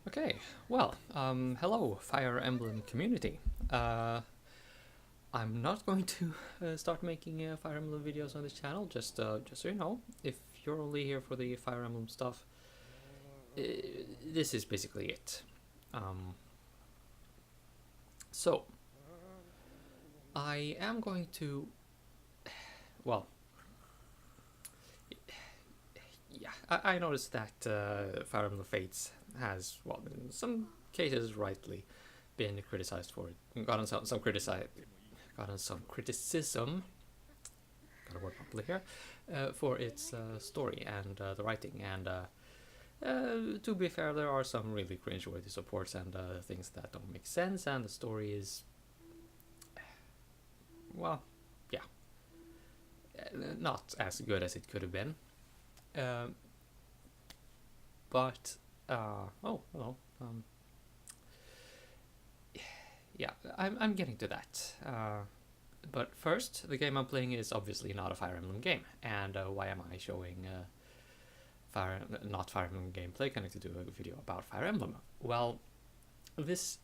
Okay, well, hello, Fire Emblem community. Uh, I'm not going to start making Fire Emblem videos on this channel. Just so you know, if you're only here for the Fire Emblem stuff, uh, this is basically it. Um, so I am going to, well, yeah, I noticed that Fire Emblem Fates has, well, in some cases rightly, been criticized for it, gotten some criticism, got a word properly here, for its story and the writing. And to be fair, there are some really cringeworthy supports and things that don't make sense, and the story is, well, yeah, not as good as it could have been. Uh, but oh, hello. Yeah, I'm getting to that. But first, the game I'm playing is obviously not a Fire Emblem game, and why am I showing not Fire Emblem gameplay connected to a video about Fire Emblem? Well, this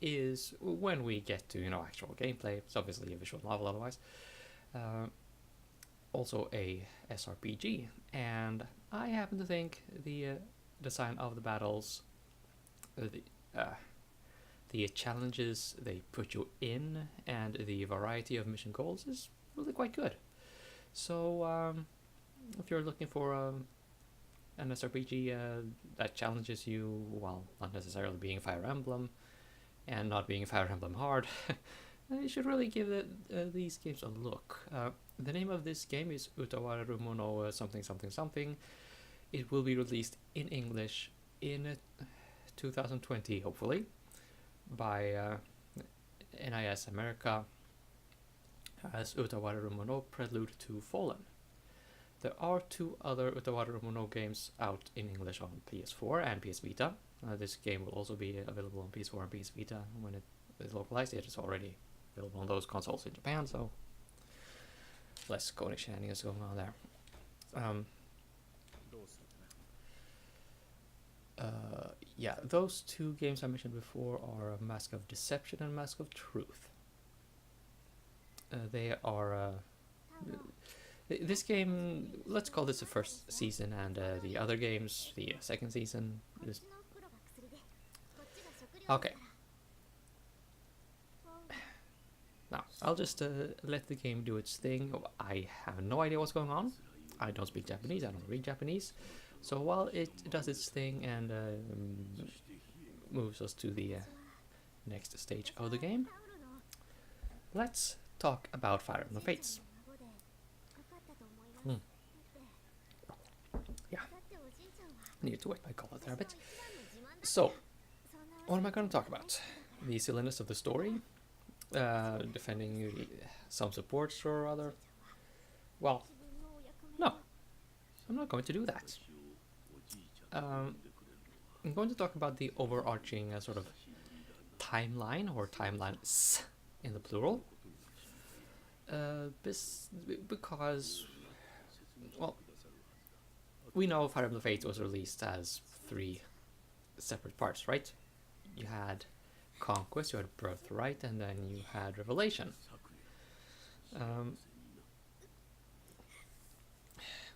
is when we get to actual gameplay. It's obviously a visual novel otherwise. Uh, Also a SRPG, and I happen to think the design of the battles, the the challenges they put you in, and the variety of mission goals is really quite good. So if you're looking for an SRPG that challenges you while not necessarily being Fire Emblem and not being Fire Emblem hard, you should really give these games a look. The name of this game is Utawarerumono something something something. It will be released in English in 2020, hopefully, by NIS America as Utawarerumono Prelude to Fallen. There are two other Utawarerumono games out in English on PS4 and PS Vita. This game will also be available on PS4 and PS Vita when it is localized. It is already available on those consoles in Japan, so less coding shenanigans going on there. Yeah, those two games I mentioned before are Mask of Deception and Mask of Truth. They are this game, let's call this the first season, and the other games the second season. Okay. Now, I'll just let the game do its thing. I have no idea what's going on. I don't speak Japanese, I don't read Japanese. So while it does its thing and moves us to the next stage of the game, let's talk about Fire Emblem Fates. Yeah, I need to wet my collar there a bit. So, what am I going to talk about? The silliness of the story? Defending some supports or other? Well, no, I'm not going to do that. I'm going to talk about the overarching sort of timeline, or timelines in the plural, because, well, we know Fire Emblem Fates was released as 3 separate parts, right? You had Conquest, you had Birthright, and then you had Revelation.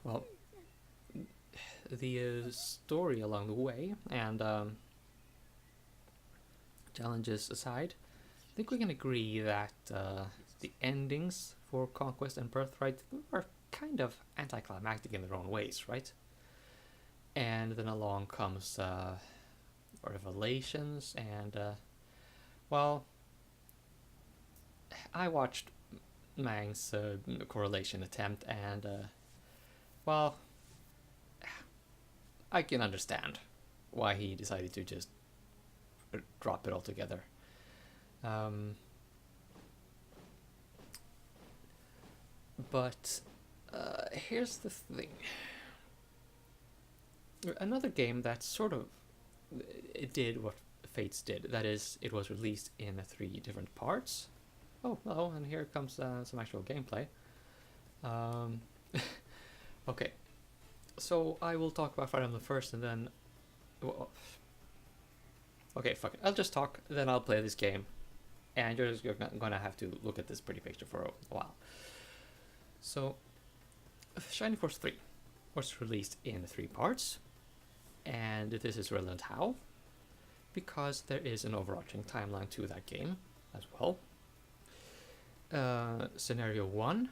Well, the story along the way and challenges aside, I think we can agree that the endings for Conquest and Birthright are kind of anticlimactic in their own ways, right? And then along comes Revelations, and well, I watched Mang's correlation attempt, and well, I can understand why he decided to just drop it altogether. But here's the thing. Another game that sort of it did what Fates did. That is, it was released in 3 different parts. Oh, hello, and here comes some actual gameplay. Okay, so I will talk about Fire Emblem first, and then, well, Okay, fuck it. I'll just talk, then I'll play this game, and you're gonna have to look at this pretty picture for a while. So, Shining Force 3 was released in 3 parts, and this is relevant how? Because there is an overarching timeline to that game as well. Scenario 1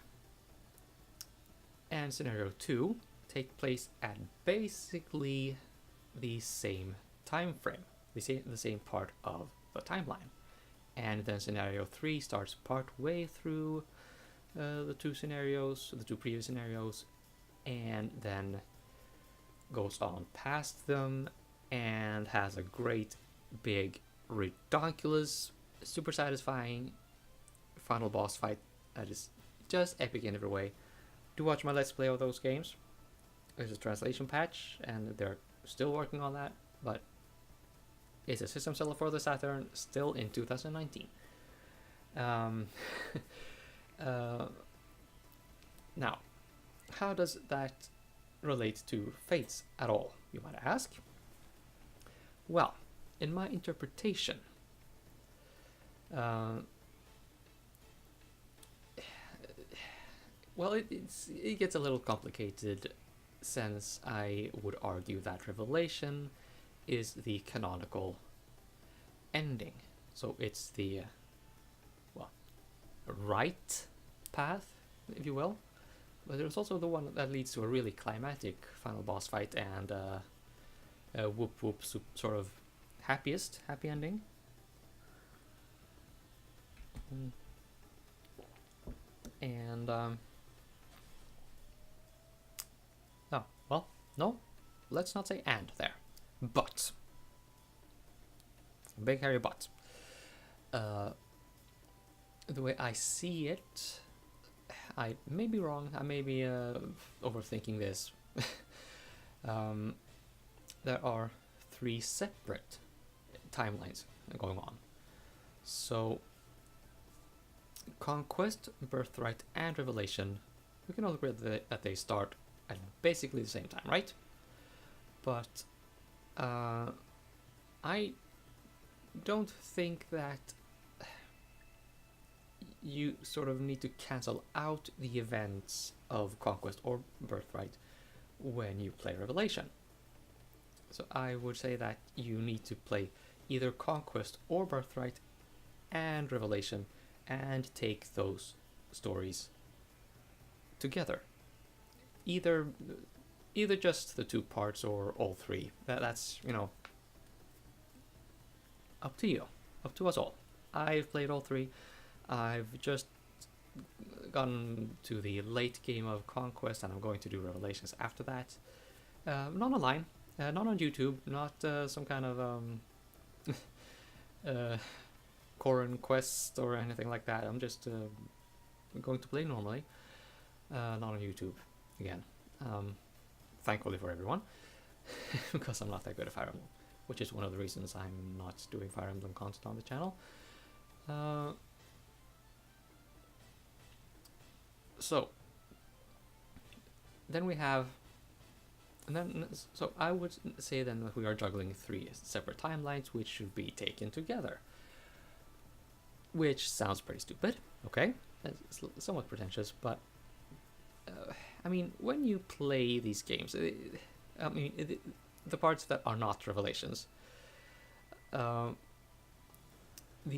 and Scenario 2 take place at basically the same time frame, the same part of the timeline. And then Scenario 3 starts part way through the 2 previous scenarios, and then goes on past them and has a great, big, ridiculous, super satisfying final boss fight that is just epic in every way. Do watch my Let's Play of those games. There's a translation patch, and they're still working on that, but it's a system seller for the Saturn still in 2019. Now, how does that relate to Fates at all, you might ask? Well, in my interpretation, well, it gets a little complicated, since I would argue that Revelation is the canonical ending. So it's the, well, right path, if you will. But there's also the one that leads to a really climactic final boss fight and a whoop sort of happy ending. And oh, well, no, let's not say and there, but, big hairy but. The way I see it, I may be wrong, I may be overthinking this. There are 3 separate timelines going on. So, Conquest, Birthright, and Revelation, we can all agree that they start at basically the same time, right? But I don't think that you sort of need to cancel out the events of Conquest or Birthright when you play Revelation. So I would say that you need to play either Conquest or Birthright and Revelation and take those stories together. Either just the 2 parts or all 3. That's, you know, up to you, up to us all. I've played all 3. I've just gotten to the late game of Conquest, and I'm going to do Revelations after that. Not online, not on YouTube, not some kind of Corin quest or anything like that. I'm just going to play normally, not on YouTube again. Thankfully for everyone, because I'm not that good at Fire Emblem, which is one of the reasons I'm not doing Fire Emblem content on the channel. So then we have, so I would say then that we are juggling 3 separate timelines which should be taken together, which sounds pretty stupid. Okay, it's somewhat pretentious, but I mean, when you play these games, the parts that are not Revelations, the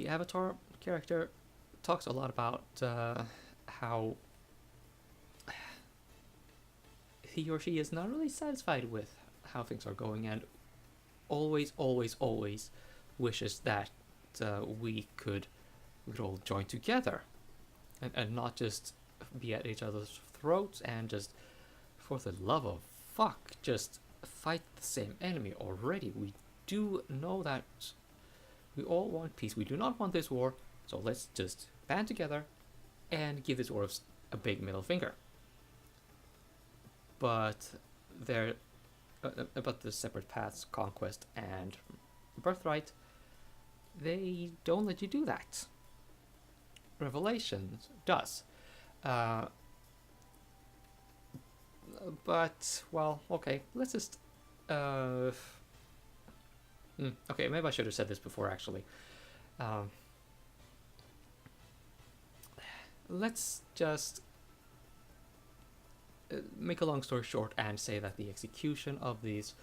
Avatar character talks a lot about how he or she is not really satisfied with how things are going, and always wishes that we could all join together and not just be at each other's throats and just, for the love of fuck, just fight the same enemy already. We do know that we all want peace. We do not want this war, so let's just band together and give this war a big middle finger. But the separate paths, Conquest and Birthright, they don't let you do that. Revelation does. But, well, okay, let's just Okay, maybe I should have said this before, actually. Um, let's just make a long story short and say that the execution of these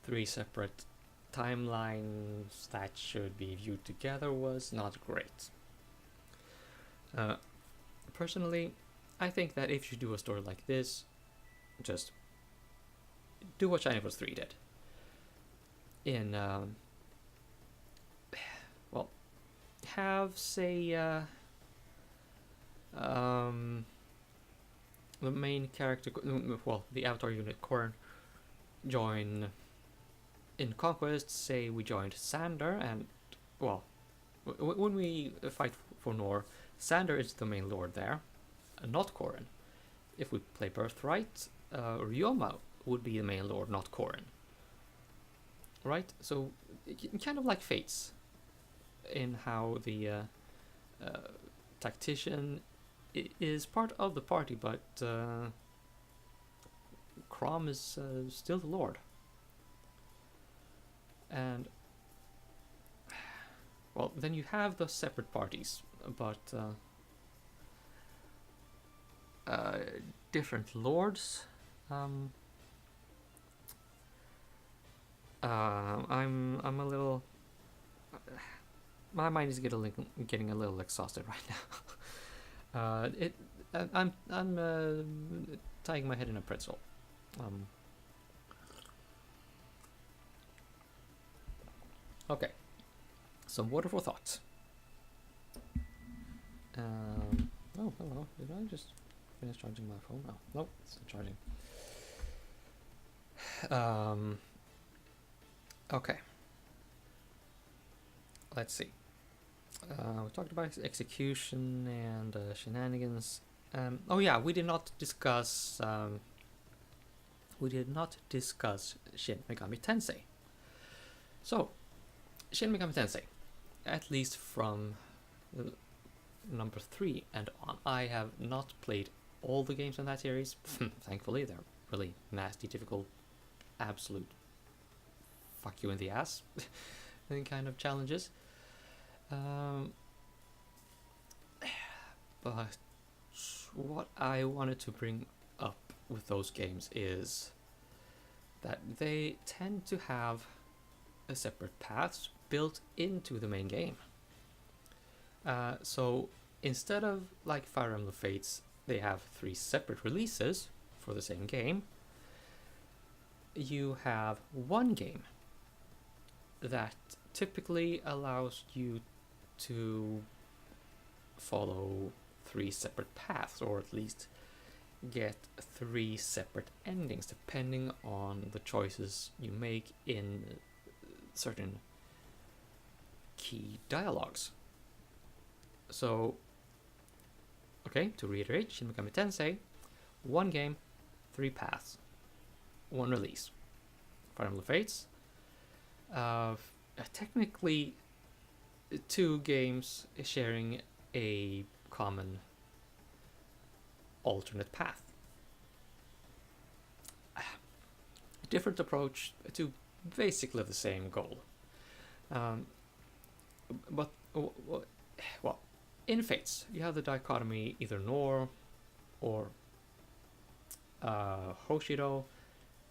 3 separate timelines that should be viewed together was not great. Personally, I think that if you do a story like this, just do what Shining Force 3 did. In, well, have, say, the main character, well, the Avatar unit Korn, join in Conquest. Say we joined Sander, and, well, when we fight for Nor, Sander is the main lord there, not Korn. If we play Birthright, Ryoma would be the main lord, not Korn. Right? So, kind of like Fates, in how the tactician is part of the party, but Crom is still the lord. And, well, then you have the separate parties, but different lords. I'm a little. My mind is getting a little exhausted right now. I'm tying my head in a pretzel. Okay, some water for thought. Oh, hello. Did I just finish charging my phone? Oh, nope, it's not charging. Okay. Let's see. We talked about execution and shenanigans. Oh yeah, we did not discuss. Shin Megami Tensei. So, Shin Megami Tensei, at least from number 3 and on. I have not played all the games in that series. Thankfully, they're really nasty, difficult, absolute fuck you in the ass kind of challenges. But what I wanted to bring up with those games is that they tend to have a separate paths built into the main game. So instead of like Fire Emblem Fates, they have 3 separate releases for the same game. You have one game that typically allows you to follow 3 separate paths, or at least get 3 separate endings depending on the choices you make in certain key dialogues. So, okay, to reiterate, Shin Megami Tensei, one game, 3 paths, one release. Fire Emblem Fates, technically 2 games sharing a common alternate path. Different approach to basically the same goal. But, well, in Fates, you have the dichotomy either Nor or Hoshido,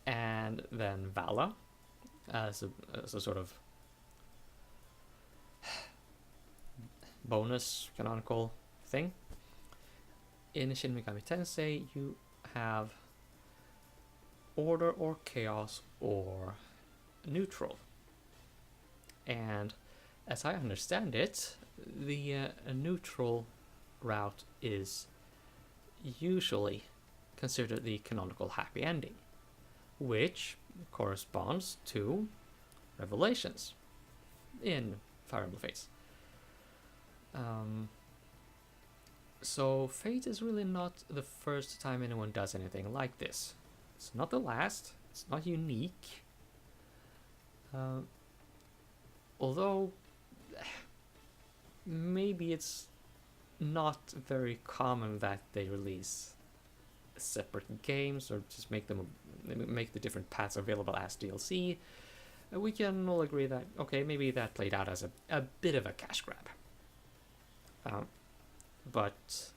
and then Valla as a sort of bonus canonical thing. In Shin Megami Tensei, you have order or chaos or neutral. And as I understand it, the neutral route is usually considered the canonical happy ending, which corresponds to Revelations in Fire Emblem Fates. So Fate is really not the first time anyone does anything like this. It's not the last, it's not unique. Although maybe it's not very common that they release separate games or just make the different paths available as DLC. we can all agree that, okay, maybe that played out as a bit of a cash grab. But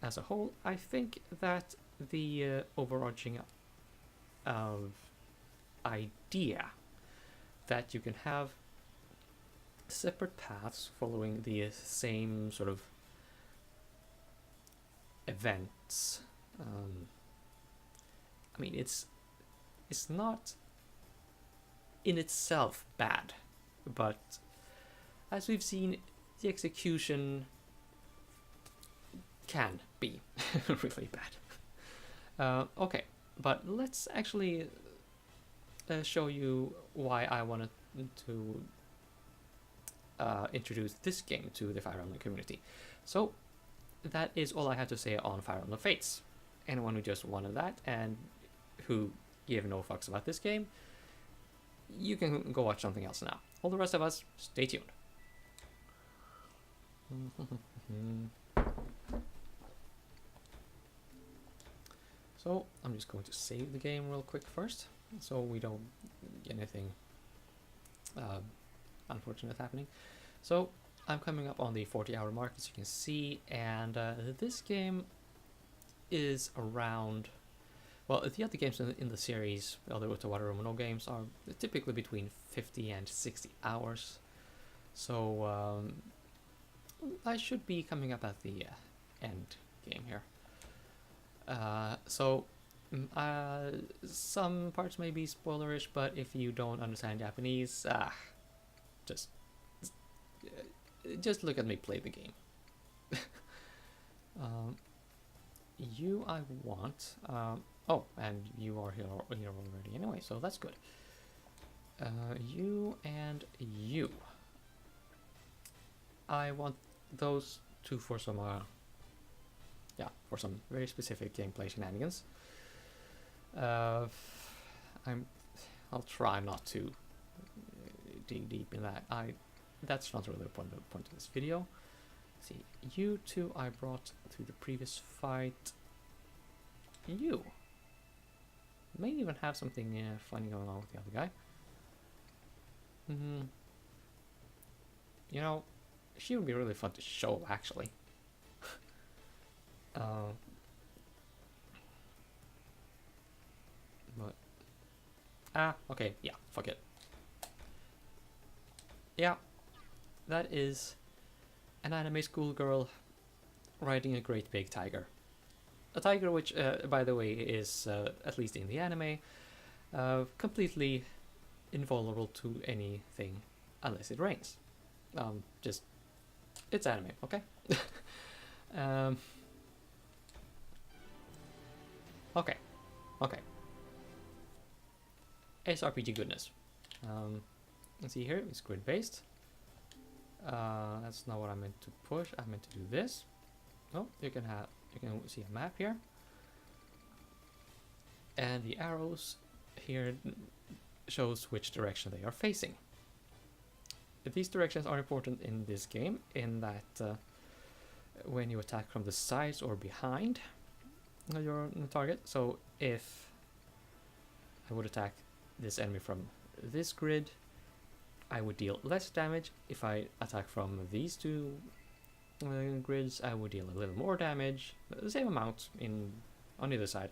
as a whole, I think that the overarching idea that you can have separate paths following the same sort of events. I mean, it's not in itself bad, but as we've seen, the execution can be really bad. Okay, but let's actually show you why I wanted to introduce this game to the Fire Emblem community. So that is all I had to say on Fire Emblem Fates. Anyone who just wanted that and who give no fucks about this game, you can go watch something else now. All the rest of us, stay tuned. So I'm just going to save the game real quick first, so we don't get anything unfortunate happening. So I'm coming up on the 40-hour mark, as you can see, and this game is around, well, the other games in the series, the other Utawarerumono games, are typically between 50 and 60 hours. So I should be coming up at the end game here. So some parts may be spoilerish, but if you don't understand Japanese, just look at me play the game. You I want, oh, and you are here already anyway, so that's good. You and you. I want those two for some, for some very specific gameplay shenanigans. I'll try not to dig deep in that. That's not really the point of this video. Let's see, you two I brought to the previous fight. You may even have something funny going on with the other guy. You know, she would be really fun to show, actually. But okay, yeah, fuck it. Yeah, that is an anime schoolgirl riding a great big tiger. A tiger which, by the way, is, at least in the anime, completely invulnerable to anything unless it rains. It's anime, okay? Okay. It's RPG goodness. Let's see here, it's grid based. That's not what I meant to push. I meant to do this. Oh, you can see a map here, and the arrows here shows which direction they are facing. These directions are important in this game in that when you attack from the sides or behind your target. So if I would attack this enemy from this grid, I would deal less damage. If I attack from these two grids, I would deal a little more damage, the same amount on either side.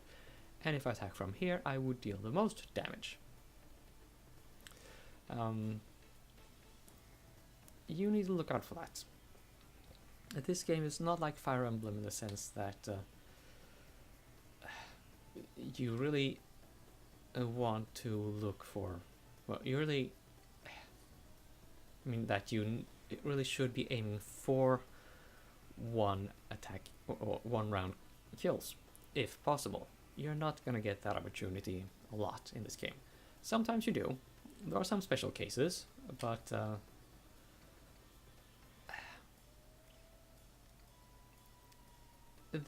And if I attack from here, I would deal the most damage. You need to look out for that. This game is not like Fire Emblem in the sense that you really want to look for, well, you really, I mean that you really should be aiming for one attack or one round kills, if possible. You're not gonna get that opportunity a lot in this game. Sometimes you do. There are some special cases, but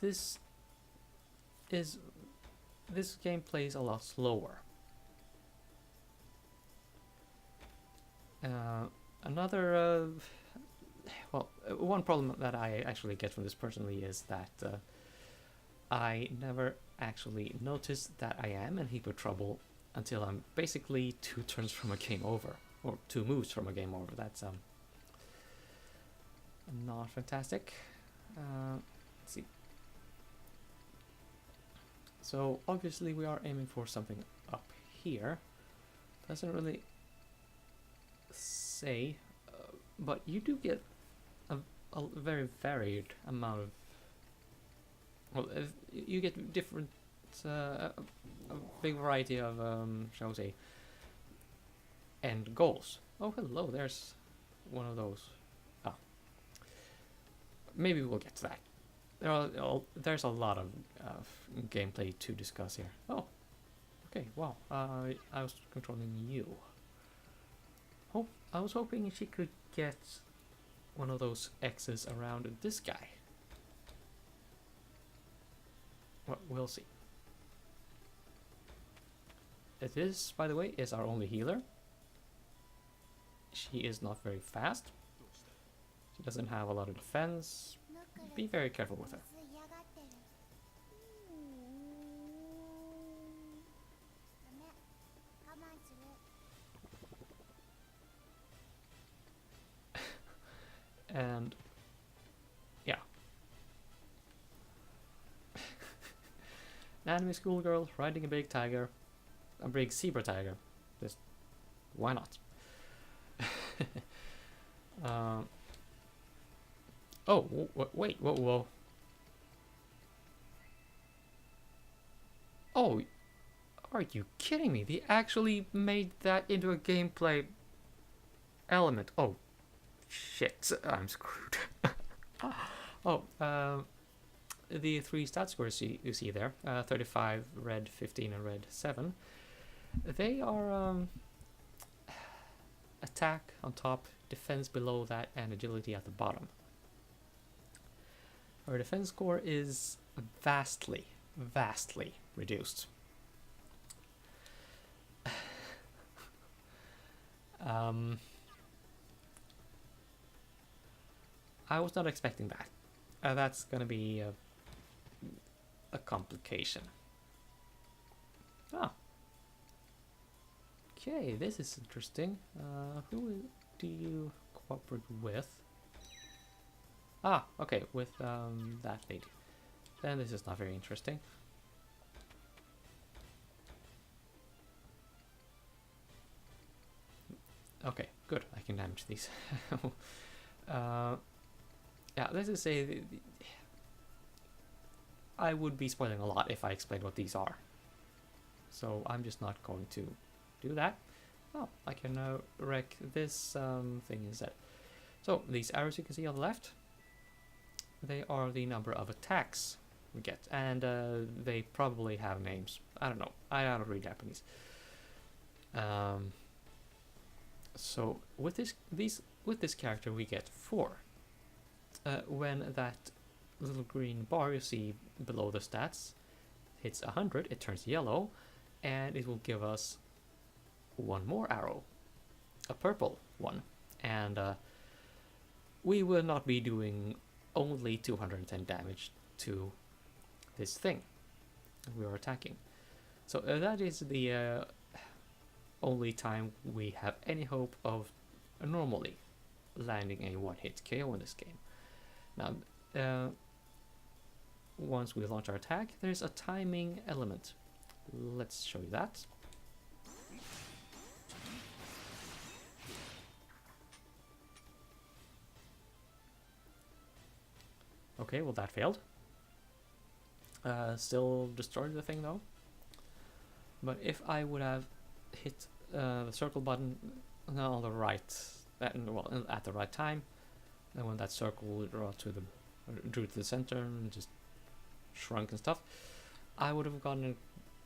this game plays a lot slower. One problem that I actually get from this personally is that I never actually notice that I am in heap of trouble until I'm basically 2 turns from a game over, or 2 moves from a game over. That's not fantastic. Let's see. So obviously we are aiming for something up here. Doesn't really say, but you do get a very varied amount of. Well, you get different, a big variety of, shall we say, end goals. Oh, hello, there's one of those. Ah, maybe we'll get to that. There's a lot of gameplay to discuss here. Oh, okay, wow. I was controlling you. I was hoping she could get one of those X's around this guy. Well, we'll see. This, by the way, is our only healer. She is not very fast. She doesn't have a lot of defense. Be very careful with her. And yeah. An anime schoolgirl riding a big tiger. A big zebra tiger. Just why not? Oh, wait, whoa. Oh, are you kidding me? They actually made that into a gameplay element. Oh, shit, I'm screwed. Oh, the 3 stat scores you see there, 35, red 15, and red 7, they are attack on top, defense below that, and agility at the bottom. Our defense score is vastly reduced. I was not expecting that. That's gonna be a complication. Ah. Okay, this is interesting. Who do you cooperate with? Ah, okay, with that lady. Then this is not very interesting. Okay, good. I can damage these. Yeah, let's just say I would be spoiling a lot if I explained what these are. So I'm just not going to do that. Oh, I can wreck this thing instead. So these arrows you can see on the left, they are the number of attacks we get, and they probably have names. I don't know. I don't read Japanese. So with this character we get 4. When that little green bar you see below the stats hits 100, it turns yellow, and it will give us 1 more arrow, a purple one, and we will not be doing only 210 damage to this thing we are attacking. So that is the only time we have any hope of normally landing a 1-hit KO in this game. Now, once we launch our attack, there's a timing element. Let's show you that. Okay, well that failed. Still destroyed the thing though. But if I would have hit the circle button on the right, well, at the right time, and when that circle drew to the center and just shrunk and stuff, I would have gotten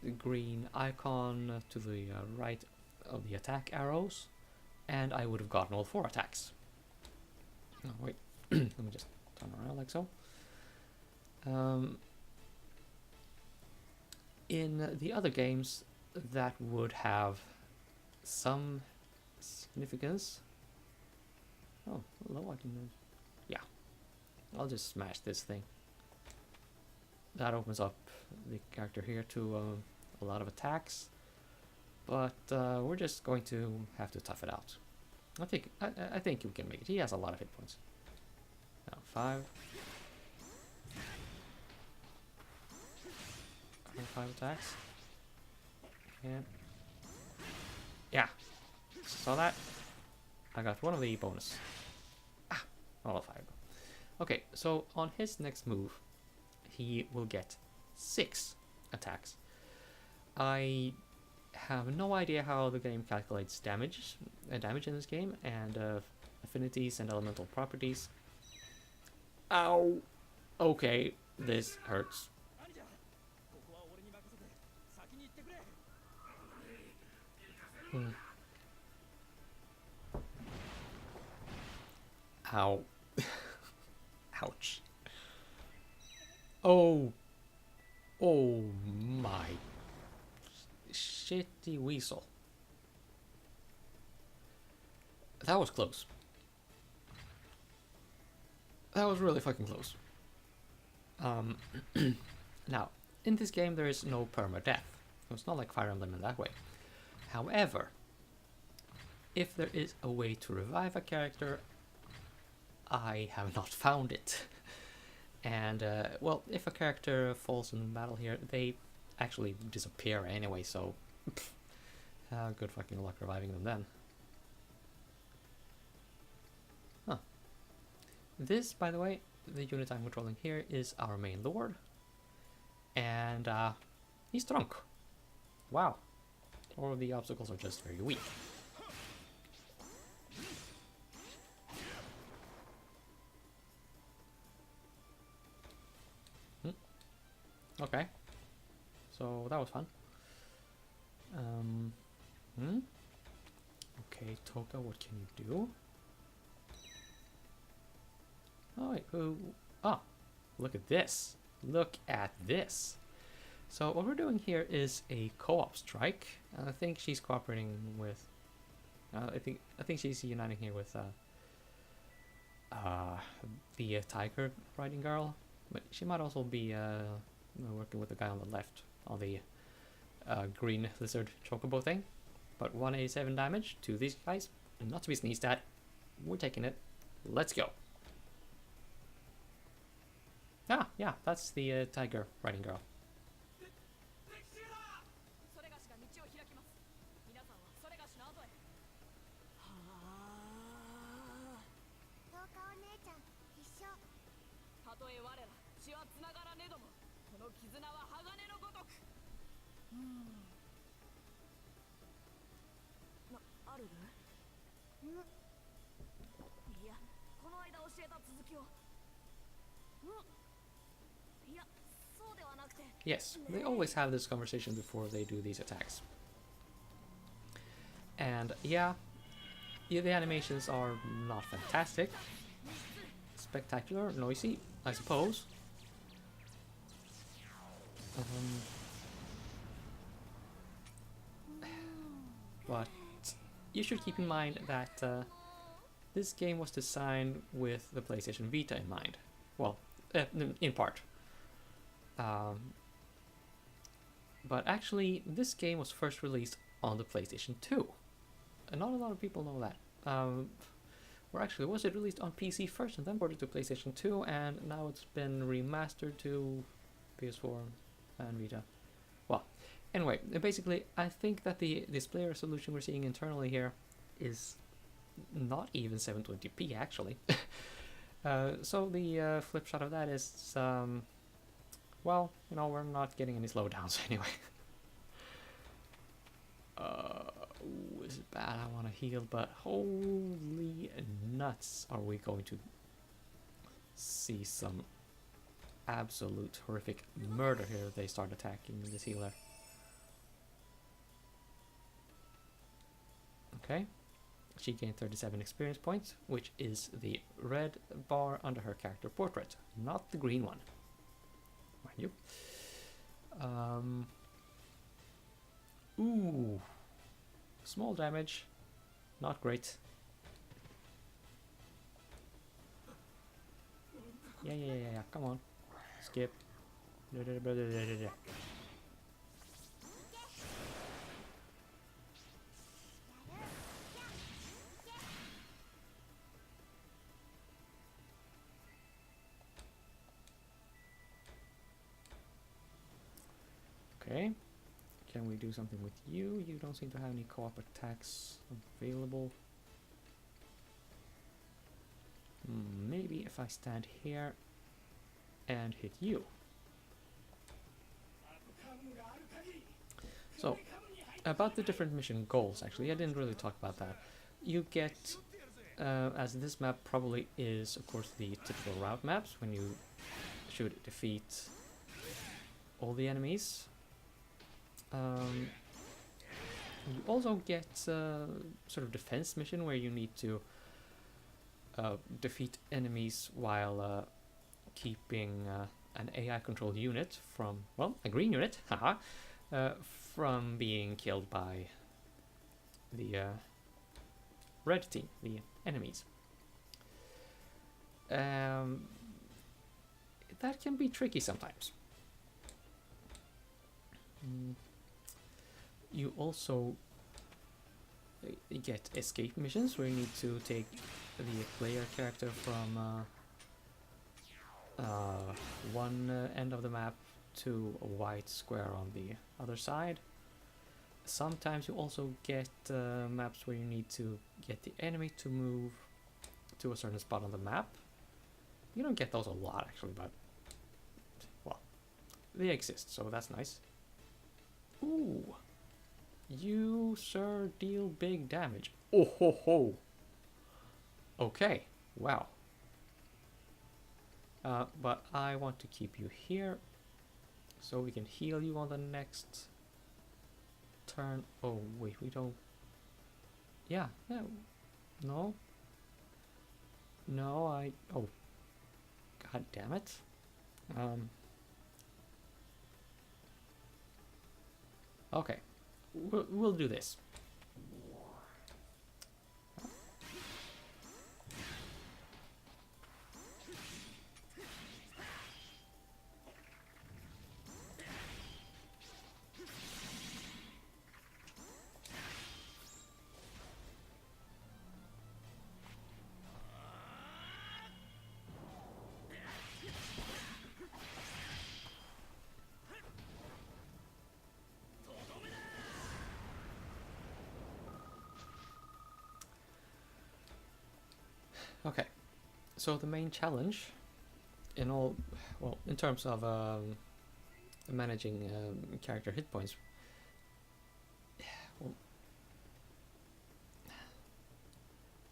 a green icon to the right of the attack arrows, and I would have gotten all 4 attacks. Oh wait, let me just turn around like so. In the other games, that would have some significance. Oh, hello, I didn't know. Yeah, I'll just smash this thing. That opens up the character here to a lot of attacks. but we're just going to have to tough it out. I think you can make it. He has a lot of hit points. Now 5. 5 attacks. And yeah, saw that? I got one of the bonus. Ah, all of 5. Okay, so on his next move, he will get 6 attacks. I have no idea how the game calculates damage in this game, and affinities and elemental properties. Ow! Okay, this hurts. Ow. Ouch. Oh. Oh my. Shitty weasel. That was close. That was really fucking close. Now, in this game there is no permadeath. It's not like Fire Emblem in that way. However, if there is a way to revive a character, I have not found it. And, well, if a character falls in battle here, they actually disappear anyway, so good fucking luck reviving them then. Huh. This, by the way, the unit I'm controlling here is our main lord. And, he's drunk. Wow. All of the obstacles are just very weak. Okay. So that was fun. Okay, Toka, what can you do? Oh, wait, look at this. Look at this. So what we're doing here is a co-op strike. I think she's cooperating with. I think she's uniting here with the tiger riding girl, but she might also be working with the guy on the left, on the green lizard chocobo thing. But 187 damage to these guys, not to be sneezed at. We're taking it. Let's go. Ah, yeah, that's the tiger riding girl. Yes, they always have this conversation before they do these attacks. And yeah, the animations are not fantastic. Spectacular, noisy, I suppose. But you should keep in mind that this game was designed with the PlayStation Vita in mind. Well, in part. But actually, this game was first released on the PlayStation 2. And not a lot of people know that. Or actually, was it released on PC first and then ported to PlayStation 2, and now it's been remastered to PS4 and Vita. Well, anyway, basically, I think that the display resolution we're seeing internally here is not even 720p, actually. So the flip shot of that is, well, you know, we're not getting any slowdowns anyway. Is it bad? I want to heal, but holy nuts, are we going to see some absolute horrific murder here if they start attacking this healer. Okay, she gained 37 experience points, which is the red bar under her character portrait, not the green one, mind you. Ooh, small damage, not great. Yeah, come on, skip. we do something with you? You don't seem to have any co-op attacks available. Maybe if I stand here and hit you. So, about the different mission goals, actually, I didn't really talk about that. You get, as this map probably is, of course, the typical route maps, when you should defeat all the enemies. You also get sort of defense mission where you need to defeat enemies while keeping an AI-controlled unit from, well, a green unit, haha, from being killed by the red team, the enemies. That can be tricky sometimes. You also get escape missions where you need to take the player character from one end of the map to a white square on the other side. Sometimes you also get maps where you need to get the enemy to move to a certain spot on the map. You don't get those a lot actually, but well, they exist, so that's nice. Ooh, you, sir, deal big damage. Oh ho ho. Okay, wow. But I want to keep you here so we can heal you on the next turn. Oh wait, we don't. Yeah, no. Oh, god damn it. Okay, we'll do this. Okay, so the main challenge in all, well, in terms of managing character hit points, well,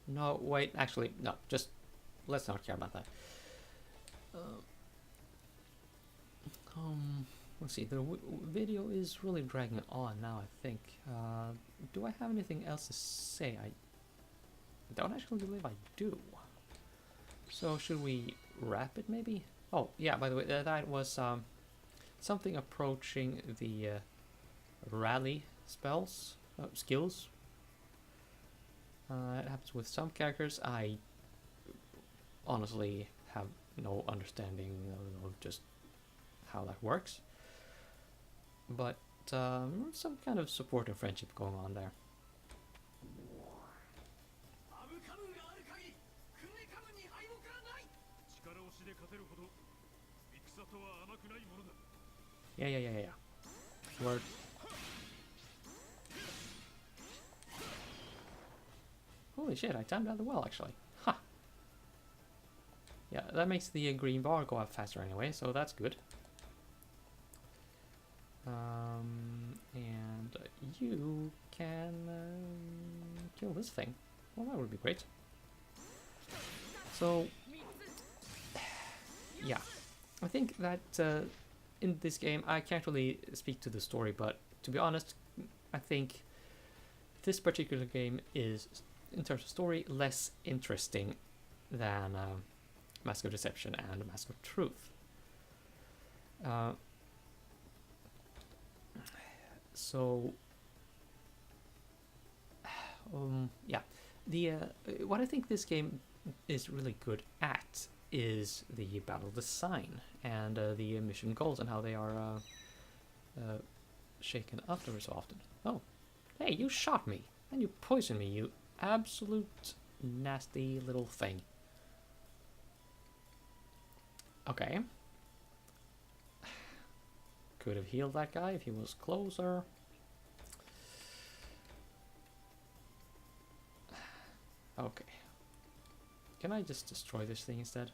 no, wait, actually, no, just let's not care about that. Let's see, the video is really dragging on now, I think. Do I have anything else to say? I don't actually believe I do. So should we wrap it maybe? Oh yeah, by the way, that was something approaching the rally skills. It happens with some characters. I honestly have no understanding of just how that works. But some kind of support and friendship going on there. Yeah. Word. Holy shit, I timed out the well actually. Ha! Yeah, that makes the green bar go up faster anyway, so that's good. And you can kill this thing. Well, that would be great. So, yeah, I think that in this game, I can't really speak to the story, but to be honest, I think this particular game is, in terms of story, less interesting than Mask of Deception and Mask of Truth. So, yeah, the what I think this game is really good at is the battle design and the mission goals and how they are shaken up every so often. Oh, hey, you shot me and you poisoned me, you absolute nasty little thing. Okay. Could have healed that guy if he was closer. Okay. Can I just destroy this thing instead?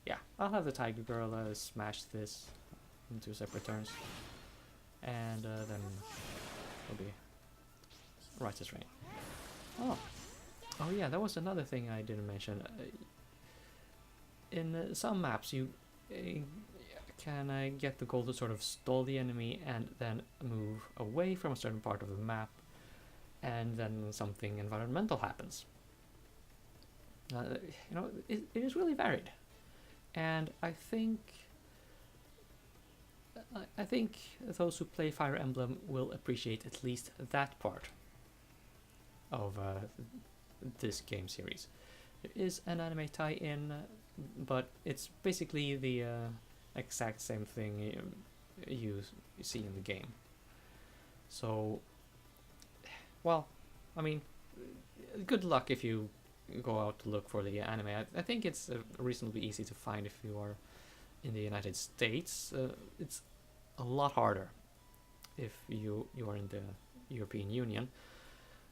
Yeah. I'll have the Tiger Girl smash this into separate turns. And then it'll be Righteous Rain. Oh yeah, that was another thing I didn't mention. In some maps you can get the goal to sort of stall the enemy and then move away from a certain part of the map, and then something environmental happens. You know, it is really varied, and I think those who play Fire Emblem will appreciate at least that part of this game series. There is an anime tie-in, but it's basically the exact same thing you see in the game. So, well, I mean, good luck if you go out to look for the anime. I think it's reasonably easy to find if you are in the United States. It's a lot harder if you are in the European Union,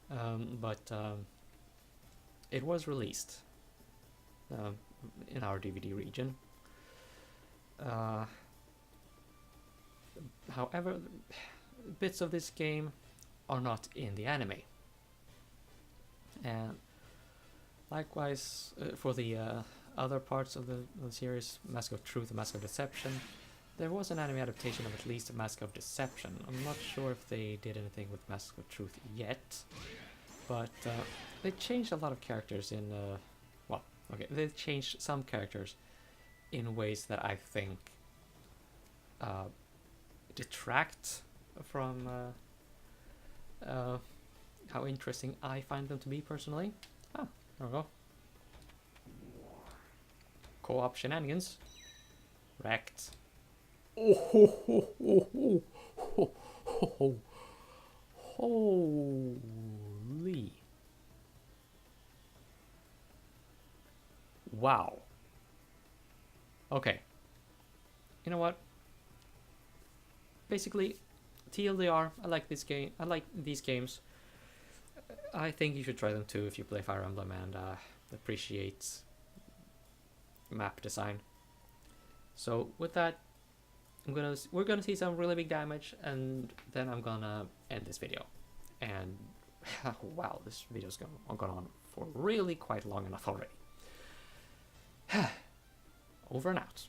but it was released in our DVD region. However, bits of this game are not in the anime, and likewise for the other parts of the series, Mask of Truth and Mask of Deception, there was an anime adaptation of at least Mask of Deception. I'm not sure if they did anything with Mask of Truth yet, but they changed a lot of characters in well, okay, they changed some characters in ways that I think detract from how interesting I find them to be personally. Ah, there we go. Co-op shenanigans. Wrecked. Oh ho ho ho ho ho ho ho. Holy. Wow. Okay. You know what? Basically, TLDR, I like this game. I like these games. I think you should try them too if you play Fire Emblem and appreciate map design. So with that, we're gonna see some really big damage, and then I'm gonna end this video. And wow, this video's gone on for really quite long enough already. Over and out.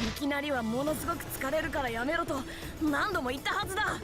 いきなりはものすごく疲れるからやめろと何度も言ったはずだ。